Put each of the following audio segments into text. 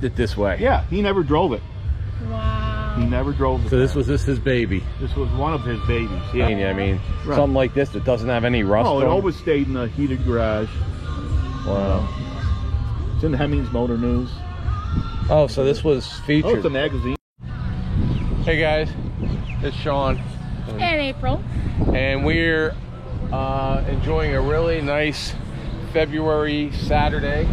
kept it this way. Yeah, he never drove it. Wow. He never drove it. So this was his baby. This was one of his babies. Yeah, I mean, Right. something like this that doesn't have any rust. Oh, it on. always stayed in the heated garage. Wow. It's in Hemmings Motor News. Oh, so this was Oh, featured. it's a magazine. Hey guys, it's Sean. And April. And we're enjoying a really nice February Saturday.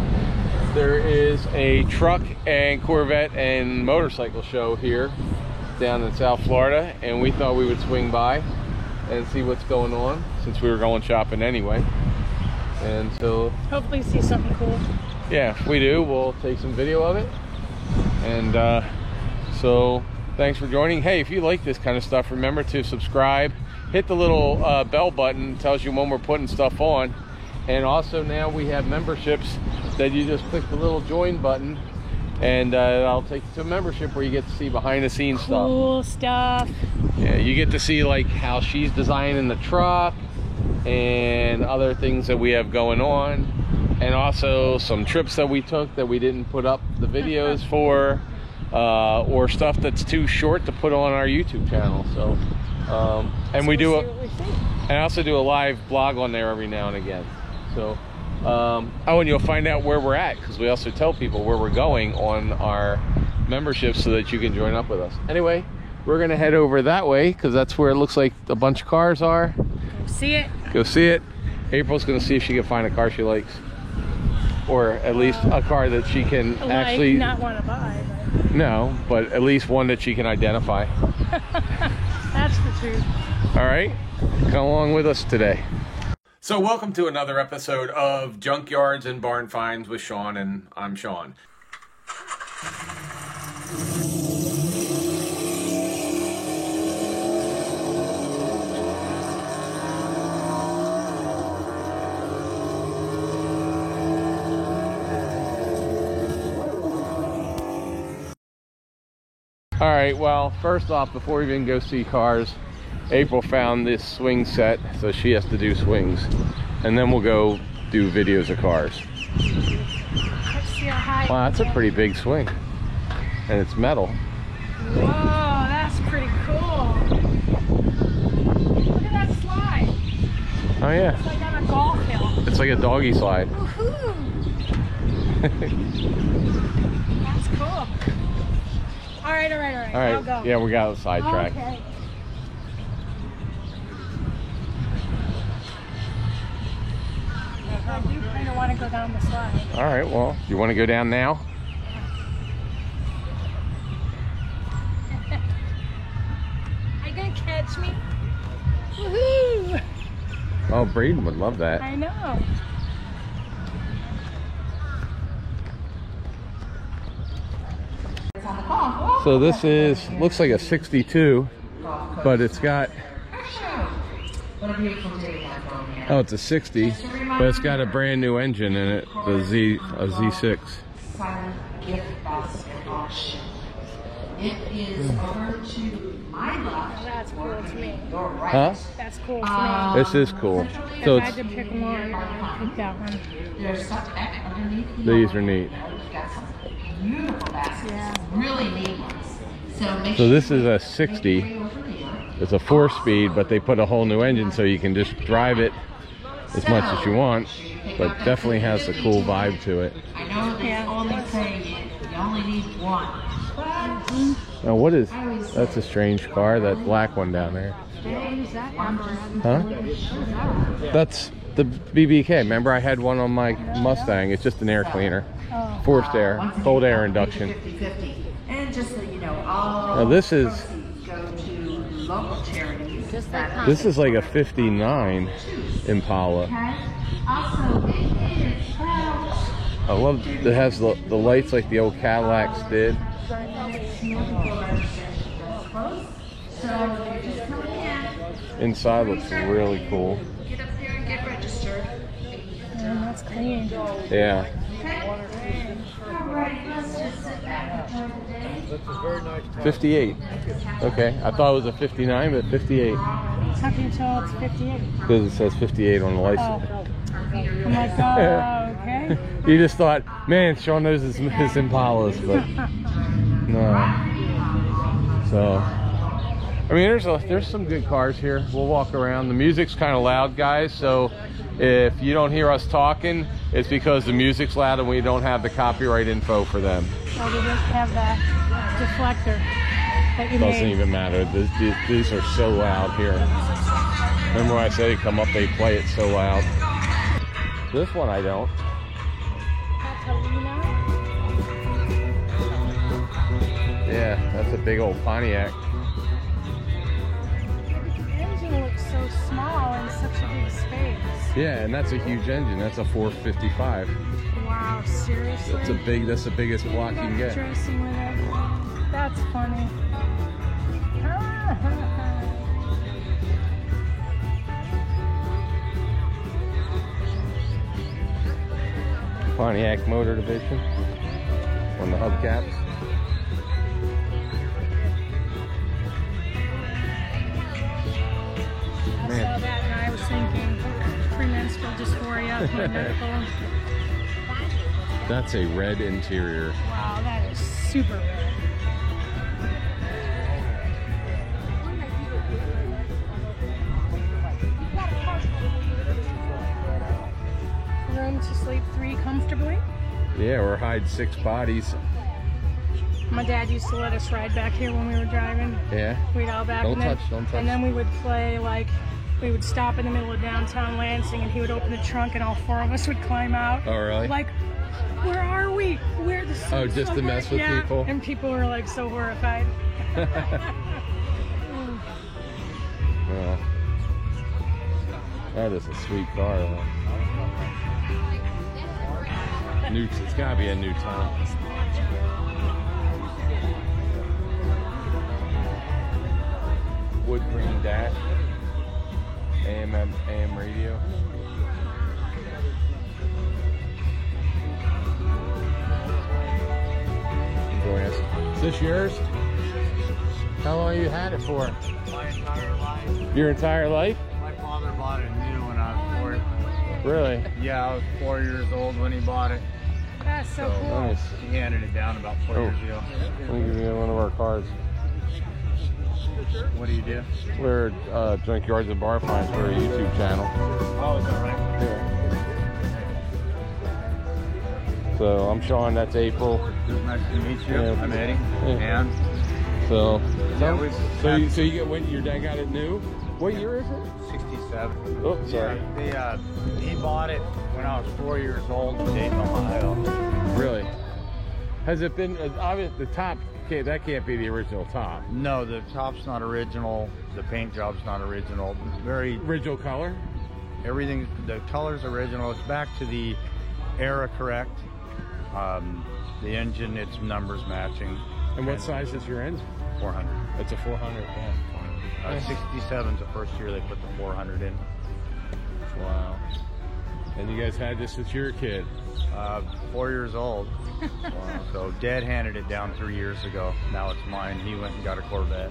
There is a truck and Corvette and motorcycle show here down in South Florida, and we thought we would swing by and see what's going on since we were going shopping anyway. And so Hopefully see something cool. yeah, if we do, we'll take some video of it. And so thanks for joining. Hey, if you like this kind of stuff, remember to subscribe, hit the little bell button, tells you when we're putting stuff on. And also now we have memberships that you just click the little join button, and I'll take you to a membership where you get to see behind the scenes Cool stuff. Yeah, you get to see like how she's designing the truck and other things that we have going on, and also some trips that we took that we didn't put up the videos for, or stuff that's too short to put on our YouTube channel. So and we do and I also do a live blog on there every now and again. So oh, and you'll find out where we're at, because we also tell people where we're going on our membership so that you can join up with us. Anyway, we're gonna head over that way because that's where it looks like a bunch of cars are. Go see it. Go see it. April's gonna see if she can find a car she likes, or at least a car that she can actually not want to buy, but no, but at least one that she can identify. that's the truth. All right, come along with us today. So welcome to another episode of Junkyards and Barn Finds with Sean, and I'm Sean. All right, well, first off, before we even go see cars, April found this swing set, so she has to do swings. And then we'll go do videos of cars. Let's see how high. Wow, that's a pretty big swing. And it's metal. Whoa, that's pretty cool. Look at that slide. Oh yeah, It's like on a golf hill. it's like a doggy slide. Woohoo! That's cool. All right. All I'll go. right, yeah, we got a sidetrack. Okay. I do kind of want to go down the slide. All right, well, you want to go down now? Are you gonna catch me? Woohoo! Oh, Braden would love that. I know. So this looks like a 62, but it's got, oh, it's a 60, but it's got a brand new engine in it, the Z6. It is over to my left. That's cool to me. Huh? That's cool to me. This is cool. So If I it's, had to pick one, I'd pick that one. There's such underneath. these are neat. We've got some beautiful baskets, really neat ones. So this is a 60. It's a 4-speed, but they put a whole new engine so you can just drive it as much as you want, but definitely has a cool vibe to it. I know they only say you only need one. Now what is, that's a strange car, that black one down there. Huh? That's the BBK. Remember, I had one on my Mustang. It's just an air cleaner. Oh. Forced air, cold air induction. 50-50. And just so you know, all Now this is, proceeds go to local charities. this is like a 59 Impala. Also, it is I love, it has the lights like the old Cadillacs did. Inside looks really cool. Get up there and get registered. And that's clean. Yeah. Alright, let's just sit back and 58. Okay, I thought it was a 59, but 58. How can you tell it's 58? Because it says 58 on the license. Oh. I'm like, okay. You just thought, man, Sean knows his Impalas, but no. So, I mean, there's some good cars here. We'll walk around. The music's kind of loud, guys, so if you don't hear us talking, it's because the music's loud and we don't have the copyright info for them. Oh, they just have that deflector that you Doesn't made. even matter. These are so loud here. Remember when I said they come up, they play it so loud. This one I don't. Catalina. Yeah, that's a big old Pontiac. The engine looks so small in such a big space. Yeah, and that's a huge engine. That's a 455. Wow, seriously? That's the biggest block you can get. Dressing with it. That's funny. Pontiac Motor Division on the hubcaps. I saw that and I was thinking premenstrual dysphoria, my medical. That's a red interior. Wow, that is super red. Room to sleep 3 comfortably. Yeah, or hide 6 bodies. My dad used to let us ride back here when we were driving. Yeah. We'd all back. Don't and then, touch, don't touch. And then we would play, like, we would stop in the middle of downtown Lansing and he would open the trunk and all 4 of us would climb out. Oh, really? Like, where are we? Where the Oh, just to mess with yeah. people? And people were like so horrified. Well, that is a sweet car. Though. It's gotta be a new Tom. Wood green dash. AM radio. Enjoy us. Is this yours? How long you had it for? My entire life. Your entire life? My father bought it new when I was 4. Really? Yeah, I was 4 years old when he bought it. That's so cool. Nice. He handed it down about 4 years ago. Let me give you one of our cards. What do you do? We're Junkyards and Bar Finds for a YouTube channel. Oh, is that right? So I'm Sean, that's April. Nice to meet you. Yeah. I'm Eddie. Yeah. And So, yeah, you get when your dad got it new? What year is it? 67. Oh, sorry. Yeah, he bought it when I was 4 years old in Dayton, Ohio. Really? Has it been obvious? The top, that can't be the original top. No, the top's not original. The paint job's not original. Very Original color? everything. The color's original. It's back to the era correct. The engine, its numbers matching. And what size is your engine? 400. It's a 400. Yeah. 67's the first year they put the 400 in. Wow. And you guys had this since you were a kid? 4 years old. Wow. So Dad handed it down 3 years ago. Now it's mine. He went and got a Corvette.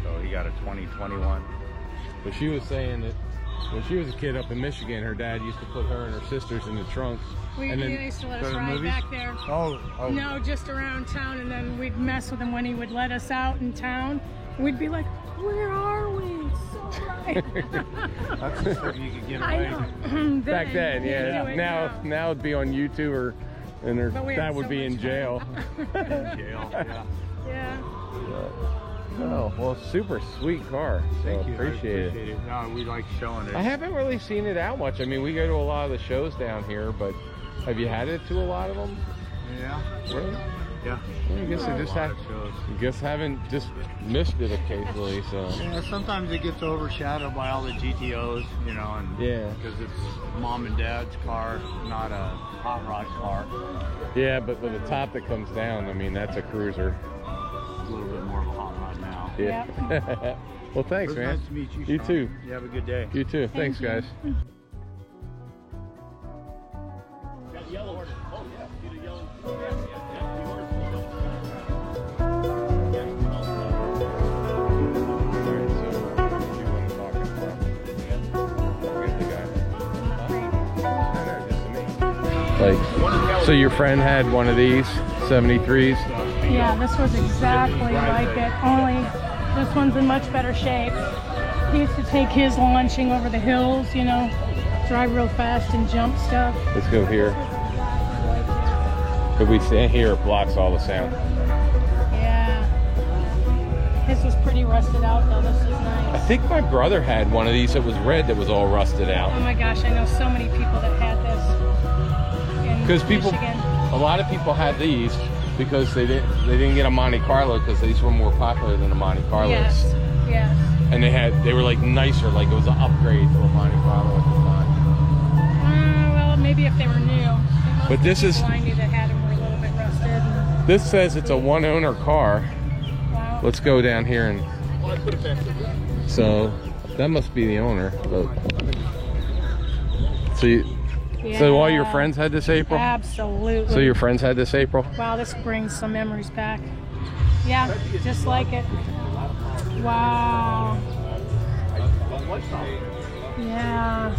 So he got a 2021. But she was saying that when she was a kid up in Michigan, her dad used to put her and her sisters in the trunk. We and then used to let go us to the ride movies? back there. Oh. No, just around town, and then we'd mess with him when he would let us out in town. We'd be like, where are we? It's so bright. That's the stuff you could get I away know. with. back then, you yeah. do it Now it'd be on YouTube and her But we had dad would so be in much jail. Jail, yeah. Yeah. Oh, well, super sweet car. Thank So you. Appreciate it. No, we like showing it. I haven't really seen it out much. I mean, we go to a lot of the shows down here, but have you had it to a lot of them? Yeah. Really? Yeah. Well, I guess I just haven't just missed it occasionally. So Yeah, sometimes it gets overshadowed by all the GTOs, you know, and yeah, because it's mom and dad's car, not a hot rod car. yeah, but with the top that comes down, I mean, that's a cruiser. A little bit more of a hot rod now. Yeah. Well, thanks, It was man. nice to meet you, You Sean. too. You have a good day. You too. Thanks, guys. like, so your friend had one of these 73s? Yeah, this was exactly like it, only this one's in much better shape. He used to take his launching over the hills, you know, drive real fast and jump stuff. Let's go here. If we stand here, it blocks all the sound. Yeah. His was pretty rusted out though, this is I nice. think my brother had one of these that was red that was all rusted out. Oh my gosh, I know so many people that had this in Because people, Michigan. a lot of people had these because they didn't get a Monte Carlo because these were more popular than the Monte Carlos. Yes, yes. And they were like nicer, like it was an upgrade to a Monte Carlo at the time. Well, maybe if they were new. But this is, I knew that had them were a little bit rusted. And, this says it's a one-owner car. wow. Let's go down here and, so that must be the owner. But, so all your Yeah. friends had this April? Absolutely. So your friends had this April? Wow, this brings some memories back. Yeah, just like it. Wow. Yeah.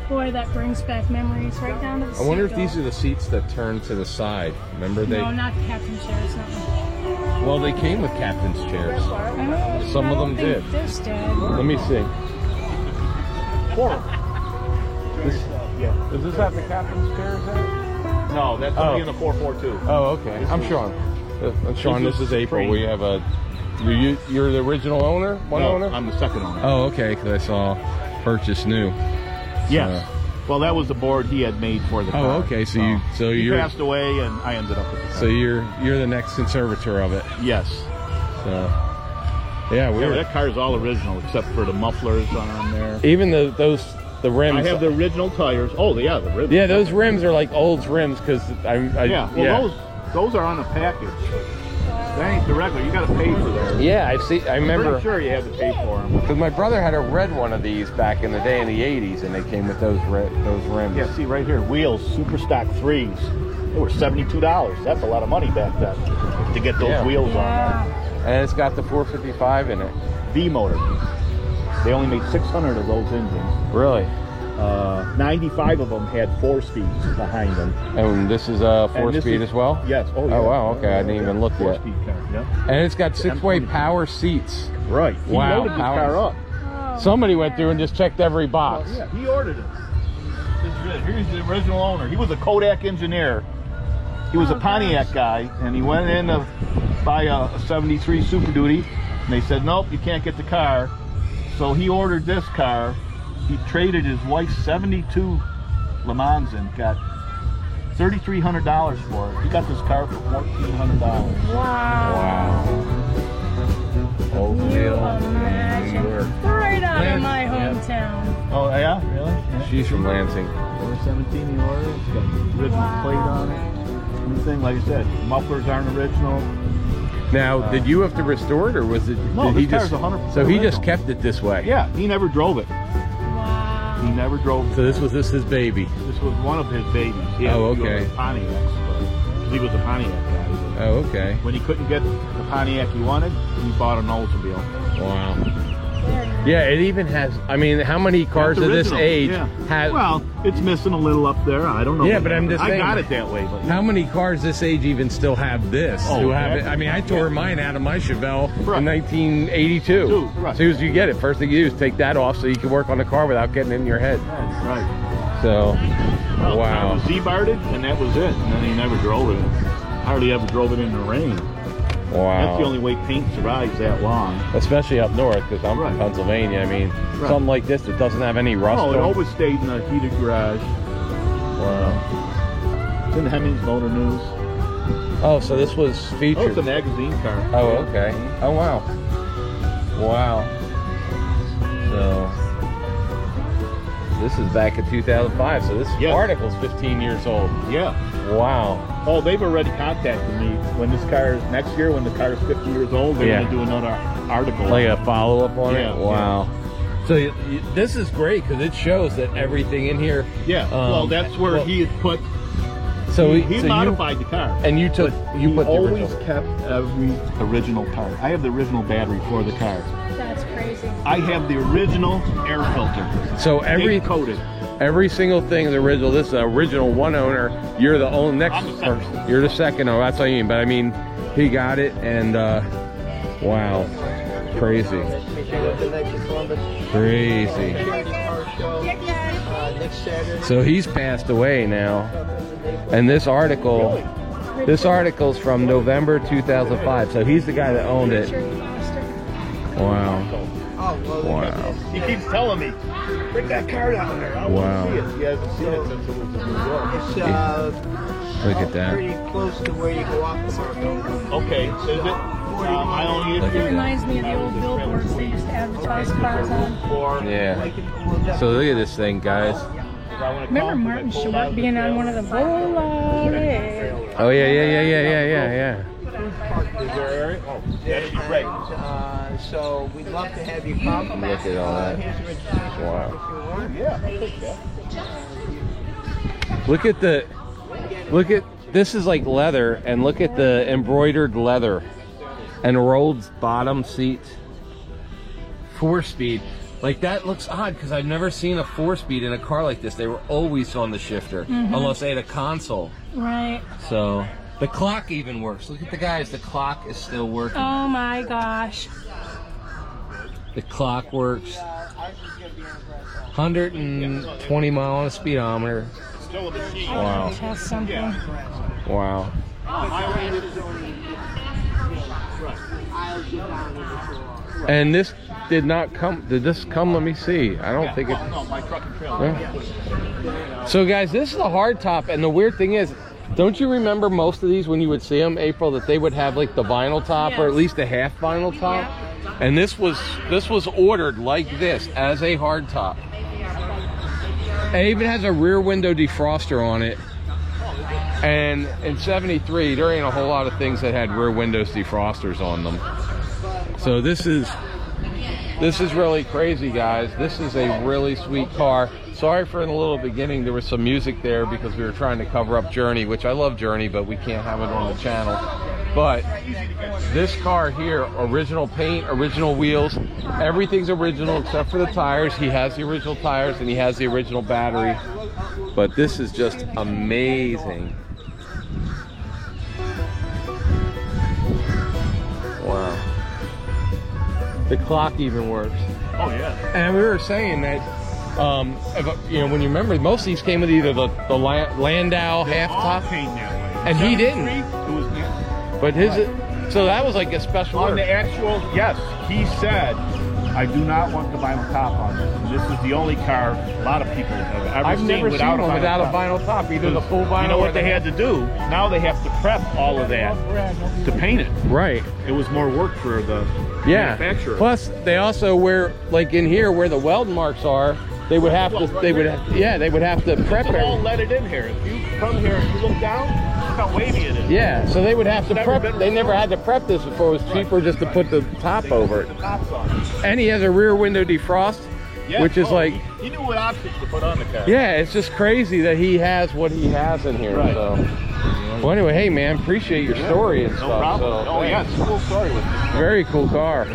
Boy, that brings back memories right down to the I wonder if seat, these though. are the seats that turn to the side. Remember they? No, not the captain chairs. No. Well, they came with captain's chairs. Some of them did. This did. Let me see. Does this have the captain's chairs in it? No, that's only in the 442. Oh, okay. I'm Sean. Sean, this is April. Train. We have a. You're the original owner? One No, owner? I'm the second owner. Oh, okay. Because I saw purchase new. Yes. Well, that was the board he had made for the car. Oh, okay. So he you're passed away, and I ended up with the car. so you're the next conservator of it. Yes. So yeah, Yeah, that car's all original except for the mufflers on there. even the rims. I have the original tires. Oh, yeah, the rims. Yeah, those rims are like old rims because Yeah, well, those are on a package. That ain't the regular. You got to pay for those. Yeah, I remember. Pretty sure you had to pay for them. Because my brother had a red one of these back in the day in the 80s, and they came with those rims. Yeah, see right here, wheels, super stock 3s. They were $72. That's a lot of money back then to get those wheels on Yeah. And it's got the 455 in it. there. V motor. They only made 600 of those engines. Really? 95 of them had 4 speeds behind them. And this is a And this 4-speed is- as well? Yes. Oh, yeah. Oh, wow. Okay, I didn't even look yet. 4-speed car. Yeah. And it's got 6-way M22. power seats. Right. He Wow, loaded this power. car up. Oh, Somebody went through and just checked every box. Yeah, he ordered it. Here's the original owner. He was a Kodak engineer. He was a Pontiac guy, and he went in to buy a 73 Super Duty, and they said, nope, you can't get the car. So he ordered this car. He traded his wife's 72 Le Mans and got $3,300 for it. He got this car for $1,400. Wow. Old You imagine. Right out of my hometown. Oh, yeah? Really? Yeah. She's from Lansing. Over 17 he ordered. It's got the original plate on it. Everything, like I said, mufflers aren't original. Now, did you have to restore it, or was it? No, did he this car's just? 100% So he just original. kept it this way. Yeah, he never drove it. Wow. He never drove it. So this was his baby. This was one of his babies. He had Oh, a few okay. other Pontiacs, because he was a Pontiac guy. Oh, okay. When he couldn't get the Pontiac he wanted, he bought an Oldsmobile. Wow. Yeah, it even has. I mean, how many cars That's of this original, age yeah. have? Well, it's missing a little up there. I don't know. Yeah, what but I'm just I saying- got it that way. But How many cars this age even still have this? Oh, Who have it? exactly. I mean, I tore mine out of my Chevelle Right. in 1982. Right. As soon as you get it, first thing you do is take that off so you can work on the car without getting in your head. right. So, Well, wow. I was Z-barred, and that was it. And then he never drove it. Hardly ever drove it in the rain. Wow. That's the only way paint survives that long. Especially up north, because I'm Right. from Pennsylvania. I mean, Right. something like this that doesn't have any rust Oh, it on always stayed in a heated garage. Wow. It's in Hemmings Motor News. Oh, so this was Oh, featured. it's a magazine car. Oh, okay. Oh, wow. Wow. So, this is back in 2005. So this Yes. article's 15 years old. Yeah. Wow. Oh, they've already contacted me. When this car, next year, when the car is 50 years old, they're Yeah. going to do another article. Like a follow-up on Yeah, it? Wow. So this is great because it shows that everything in here. Yeah. Well, that's where well, he had put. So He so modified the car. and you took you He put the always original. kept every original part. I have the original battery for the car. That's crazy. I have the original air filter. So every coated. Every single thing is original. This is the original one owner. You're the only next person. You're the second owner. That's what I mean. But I mean, he got it, and wow, crazy, crazy. So he's passed away now, and this article's from November 2005. So he's the guy that owned it. Wow. Wow. He keeps telling me, bring that card out there. I want to see it. He hasn't seen it since it was in New York. It's Look at that. pretty close to where you go off the market. Okay, is it? I only Look It at reminds me of the old billboards they used to advertise cars on. Yeah. So look at this thing, guys. Remember Martin Short being on one of the Volare? Oh yeah. Is there area? Oh, that'd be great. So we'd love to have you come. Look at all that. Here's the registration Wow. if you want. Yeah. Look at this is like leather, and look at the embroidered leather and rolled bottom seats. 4-speed. Like that looks odd because I've never seen a 4-speed in a car like this. They were always on the shifter, unless they had a console. Right. So the clock even works. Look at the guys. The clock is still working. Oh my gosh. The clock works. 120 mile on a speedometer. Still a machine. Wow. Test something. Wow. And this did not come. Did this come? Let me see. I don't think it. No, my truck and trailer. Yeah. So guys, this is a hard top, and the weird thing is, don't you remember most of these when you would see them, April, that they would have like the vinyl top or at least a half vinyl top? Yeah. And this was ordered like this as a hard top. It even has a rear window defroster on it. And in '73, there ain't a whole lot of things that had rear windows defrosters on them. So this is really crazy, guys. This is a really sweet car. Sorry for in the little beginning there was some music there because we were trying to cover up Journey, which I love Journey, but we can't have it on the channel. But this car here, original paint, original wheels, everything's original except for the tires. He has the original tires and he has the original battery. But this is just amazing. Wow. The clock even works. Oh yeah. And we were saying that, you know, when you remember, most of these came with either the Landau half top, Came that way. and he didn't. It was But his, so that was like a special on order. the actual. Yes, he said, I do not want the vinyl top on this. And this is the only car a lot of people have ever I've seen never without seen one without a top. vinyl top, either the full vinyl. You know or what they had to do? Now they have to prep all of that to paint it. Right. It was more work for the Yeah. manufacturer. Plus, they also wear, like in here where the weld marks are, they would have to. They would have. Yeah, they would have to prep Just all it. let it in here. If you come here and you look down, look how wavy it is. Yeah. So they would have to Never prep. been They never before. had to prep this before. It was cheaper just to put the top over it. The tops on. And he has a rear window defrost, Yeah. which is like. He knew what options to put on the car. Yeah, it's just crazy that he has what he has in here. Right. So, well, anyway, hey man, appreciate your story and No stuff. problem. So, Oh yeah, it's a cool story with this. very cool car,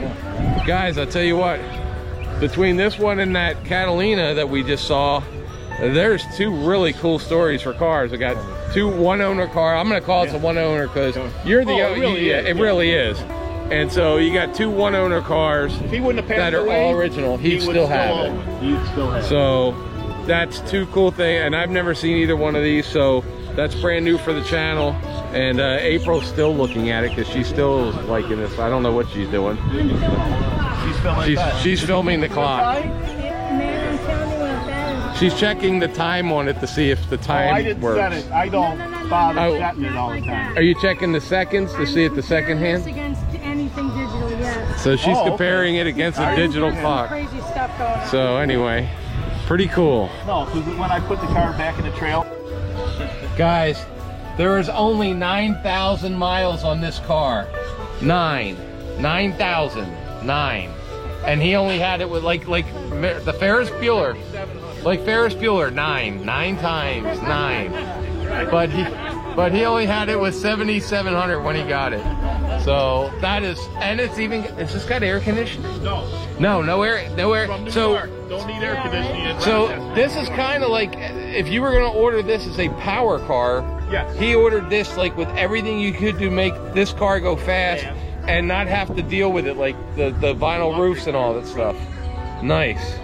guys. I'll tell you what. Between this one and that Catalina that we just saw, there's two really cool stories for cars. I got two one-owner car. I'm gonna call it a one-owner because you're the. Oh, it really is. It really is. And so you got two one-owner cars If he wouldn't have passed that are away, all original. He'd would still have it. own He'd still have it. So that's two cool things, and I've never seen either one of these, so that's brand new for the channel. And April's still looking at it because she's still liking this. I don't know what she's doing. She's filming that. She's filming the clock. Man, tell me what that is. She's checking the time on it to see if the Oh, time I didn't works. set it. I don't No. bother Oh. setting it all the Like time. Are you checking the seconds to see if the second Comparing hand? this against anything digital, yes. So she's Oh, okay. comparing it against a Are you? digital Yeah. clock. Crazy stuff going on. So anyway, pretty cool. No, because when I put the car back in the trail, Guys, there is only 9,000 miles on this car. 9,000. And he only had it with like the Ferris Bueller. Like Ferris Bueller, 9 times 9. But but he only had it with 7,700 when he got it. So that is, and it's just got air conditioning. No air. So don't need air conditioning. So this is kind of like if you were going to order this as a power car. Yes. He ordered this like with everything you could to make this car go fast and not have to deal with it, like the vinyl roofs and all that stuff. Nice.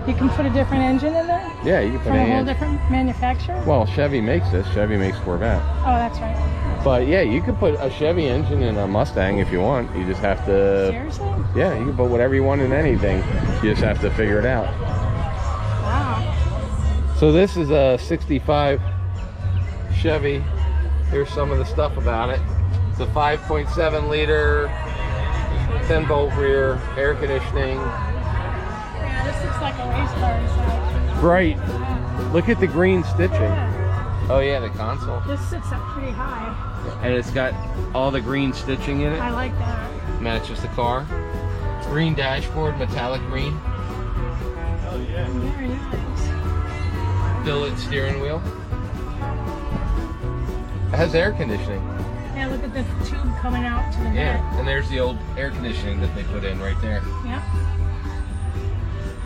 You can put a different engine in there? Yeah, you can put from a whole engine. different manufacturer? Well, Chevy makes this. Chevy makes Corvette. Oh, that's right. But yeah, you could put a Chevy engine in a Mustang if you want. You just have to... Seriously? Yeah, you can put whatever you want in anything. You just have to figure it out. Wow. So this is a 65 Chevy. Here's some of the stuff about it. It's a 5.7 liter, 10-bolt rear, air conditioning. Yeah, this looks like a race car inside. Right. Look at the green stitching. Oh yeah, the console. This sits up pretty high. And it's got all the green stitching in it. I like that. Matches the car. Green dashboard, metallic green. Hell yeah. Very nice. Billet steering wheel. It has air conditioning. Yeah, look at the tube coming out to the vent. Yeah, and there's the old air conditioning that they put in right there. Yep.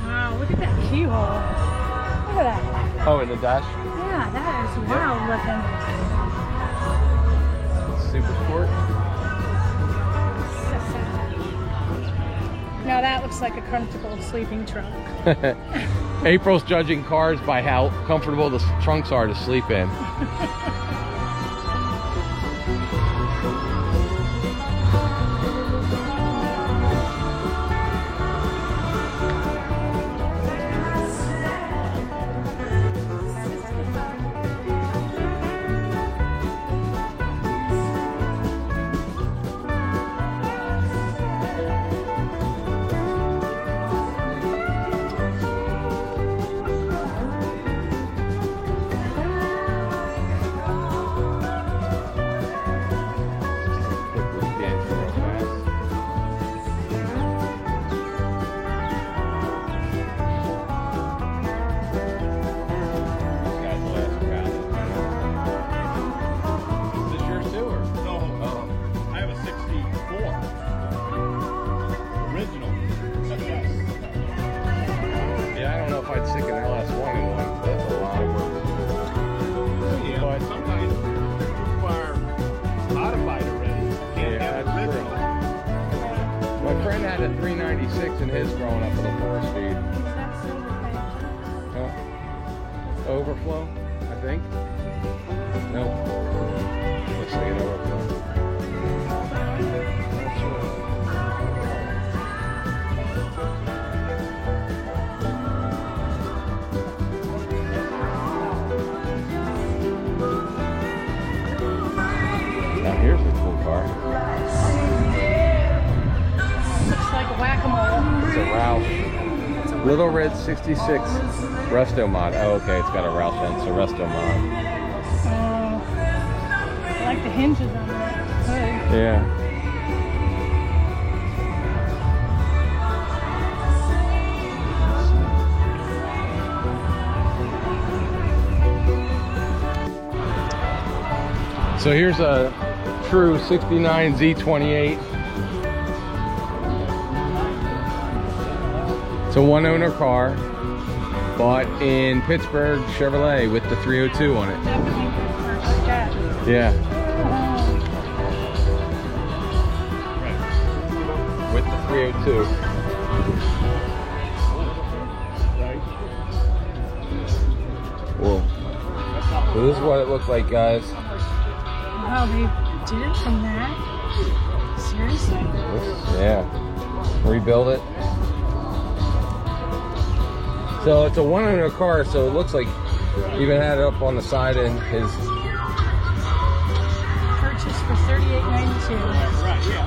Wow, look at that keyhole. Look at that. Oh, in the dash? Yeah, that is wild looking. Super Sport. Now that looks like a comfortable sleeping trunk. April's judging cars by how comfortable the trunks are to sleep in. Had a 396 in his growing up with a 4-speed. Overflow, I think. Nope. Looks like an overflow. Now here's a cool car. Whack-a-mole. It's a Roush. Little Red 66 Resto mod. Oh, okay, it's got a Roush on. It's a Resto mod. I like the hinges on that. Good. Yeah. So here's a true 69 Z28. It's a one-owner car, bought in Pittsburgh Chevrolet with the 302 on it. Yeah. With the 302. Whoa. So this is what it looked like, guys. Wow, they did it from that? Seriously? Yeah. Rebuild it. So it's a one-owner car, so it looks like even had it up on the side in his purchase for $38.92. Right, yeah.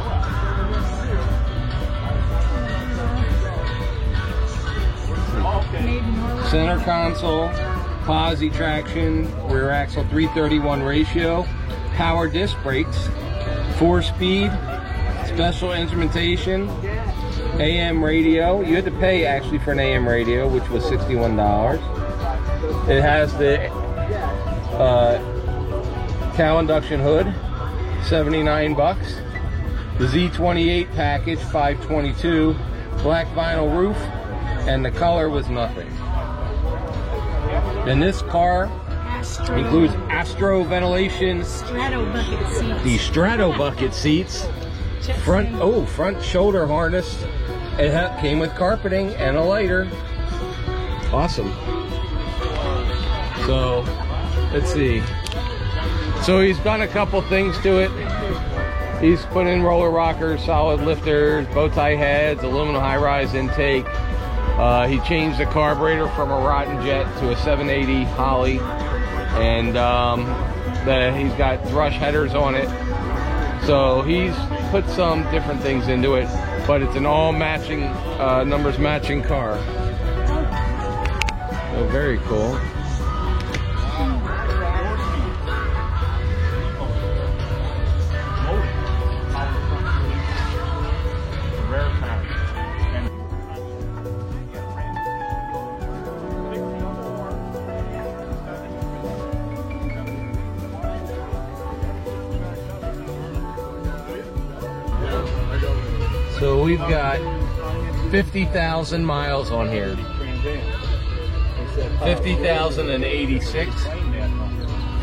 Made in Norway. center console, posi traction, rear axle 331 ratio, power disc brakes, 4-speed, special instrumentation, AM radio. You had to pay actually for an AM radio, which was $61. It has the cow induction hood, 79 bucks. The Z28 package, 522. Black vinyl roof, and the color was nothing. Then this car includes Astro ventilation, Strato bucket seats. the Strato bucket seats, front shoulder harness. It came with carpeting and a lighter. Awesome. So let's see. So he's done a couple things to it. He's put in roller rockers, solid lifters, bow tie heads, aluminum high-rise intake. He changed the carburetor from a Rotten Jet to a 780 Holly, and he's got thrush headers on it. So he's put some different things into it, but it's an all matching, numbers matching car. So very cool. So we've got 50,000 miles on here. 50,086.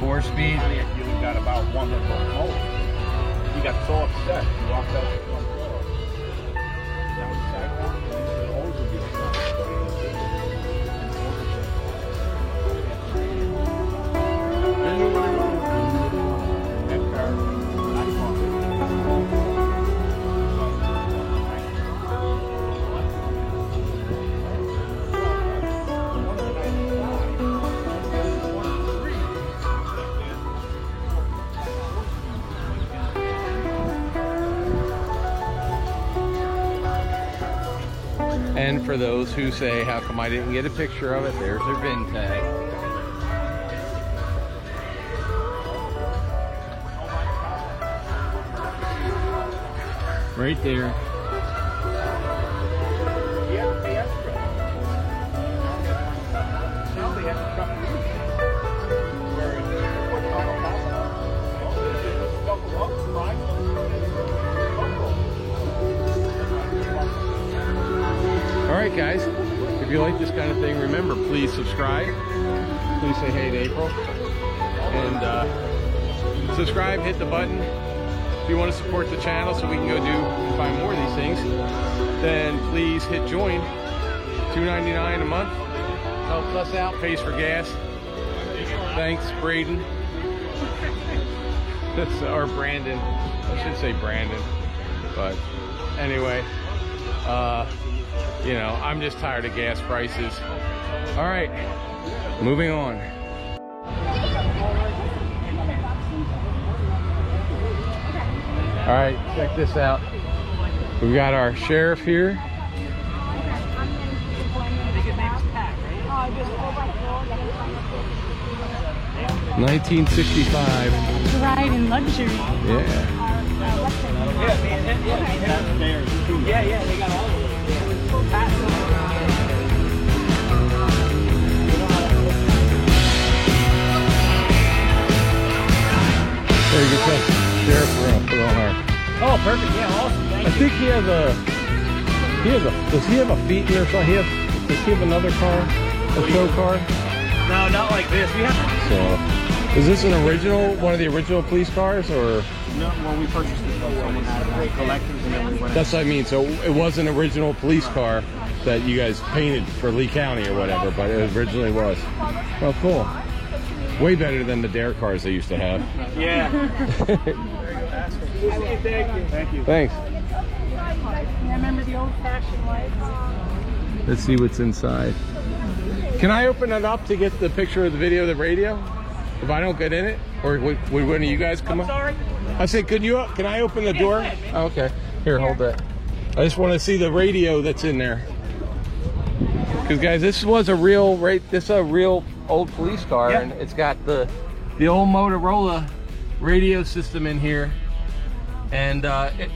4-speed. You got about 1 minute. He got so upset. He walked out the front door. Down the sidewalk, and the hose would be And for those who say, how come I didn't get a picture of it, there's their VIN tag. Right there. Alright guys, if you like this kind of thing, remember, please subscribe. Please say hey to April. And subscribe, hit the button. If you want to support the channel so we can go do and find more of these things, then please hit join. $2.99 a month. Helps us out, pays for gas. Thanks, Braden. That's our Brandon. I should say Brandon. But anyway, you know, I'm just tired of gas prices. All right, moving on. All right, check this out. We've got our sheriff here. 1965. Ride in luxury. Yeah. Yeah, they got all of them. There you go. Sheriff room. Put on our. Oh, perfect. Yeah, awesome. I think he has a. Does he have a Phaeton or something? Does he have another car? A show car? No, not like this. We have. So, is this an original? One of the original police cars, or? No, well, we purchased this from someone had collectors, and then we went. That's what I mean. So it was an original police car that you guys painted for Lee County or whatever, but it originally was. Oh, cool. Way better than the Dare cars they used to have. Yeah. Thank you. Thanks. I remember the old-fashioned lights. Let's see what's inside. Can I open it up to get the picture of the video of the radio? If I don't get in it? Or would one of you guys come up? Sorry. I said, can I open the door? Oh, okay. Here, hold that. I just want to see the radio that's in there. Because guys, this was a real old police car, Yep. and it's got the old Motorola radio system in here, and it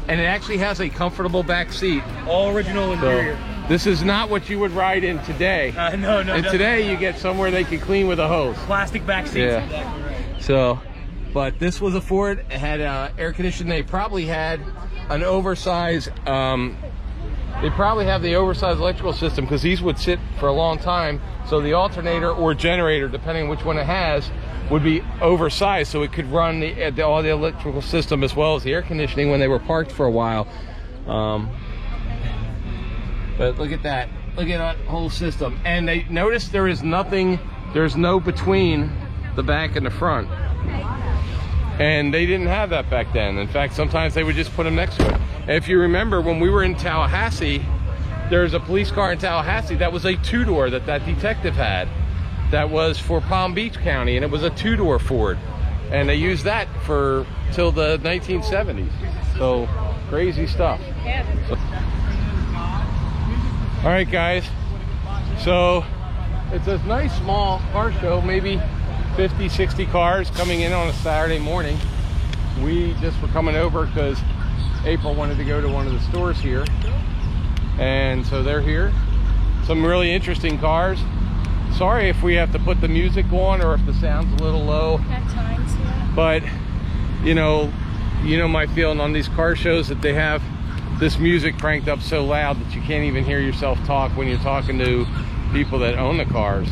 actually has a comfortable back seat. All original interior. So, this is not what you would ride in today. No. And today you get somewhere they can clean with a hose. Plastic back seats. Yeah. So, but this was a Ford. It had air conditioning. They probably had an oversized, they probably have the oversized electrical system because these would sit for a long time. So the alternator or generator, depending on which one it has, would be oversized, so it could run all the electrical system as well as the air conditioning when they were parked for a while. But look at that. Look at that whole system. And they notice there is nothing, there's no between the back and the front. And they didn't have that back then. In fact, sometimes they would just put them next to it. And if you remember, when we were in Tallahassee, there's a police car in Tallahassee that was a two-door that detective had. That was for Palm Beach County, and it was a two-door Ford. And they used that for till the 1970s. So, crazy stuff. So, all right, guys. So, it's a nice small car show, maybe 50, 60 cars coming in on a Saturday morning. We just were coming over because April wanted to go to one of the stores here. And so they're here. Some really interesting cars. Sorry if we have to put the music on or if the sound's a little low. At times, yeah. But, you know my feeling on these car shows that they have this music cranked up so loud that you can't even hear yourself talk when you're talking to people that own the cars.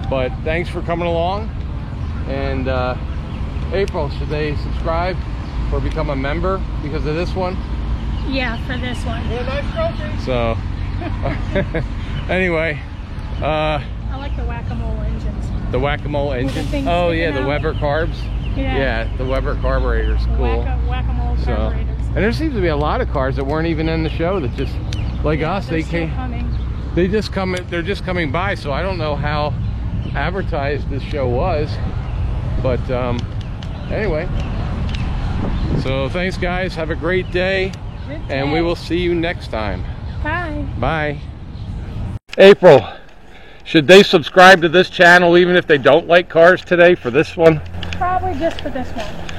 But thanks for coming along. And April, should they subscribe or become a member because of this one? Yeah, for this one. Yeah, nice trophy. So, anyway. I like the whack-a-mole engines. The whack-a-mole engine? things Oh yeah, sticking the out. Weber carbs. Yeah. The Weber carburetor's cool. Whack-a-mole So, carburetors. and there seems to be a lot of cars that weren't even in the show that just, like us, They're they still came. coming. They just come. They're just coming by. So I don't know how advertised this show was, but anyway. So thanks, guys. Have a great day, Good and day. we will see you next time. Bye. Bye. April, should they subscribe to this channel even if they don't like cars today for this one? Probably just for this one.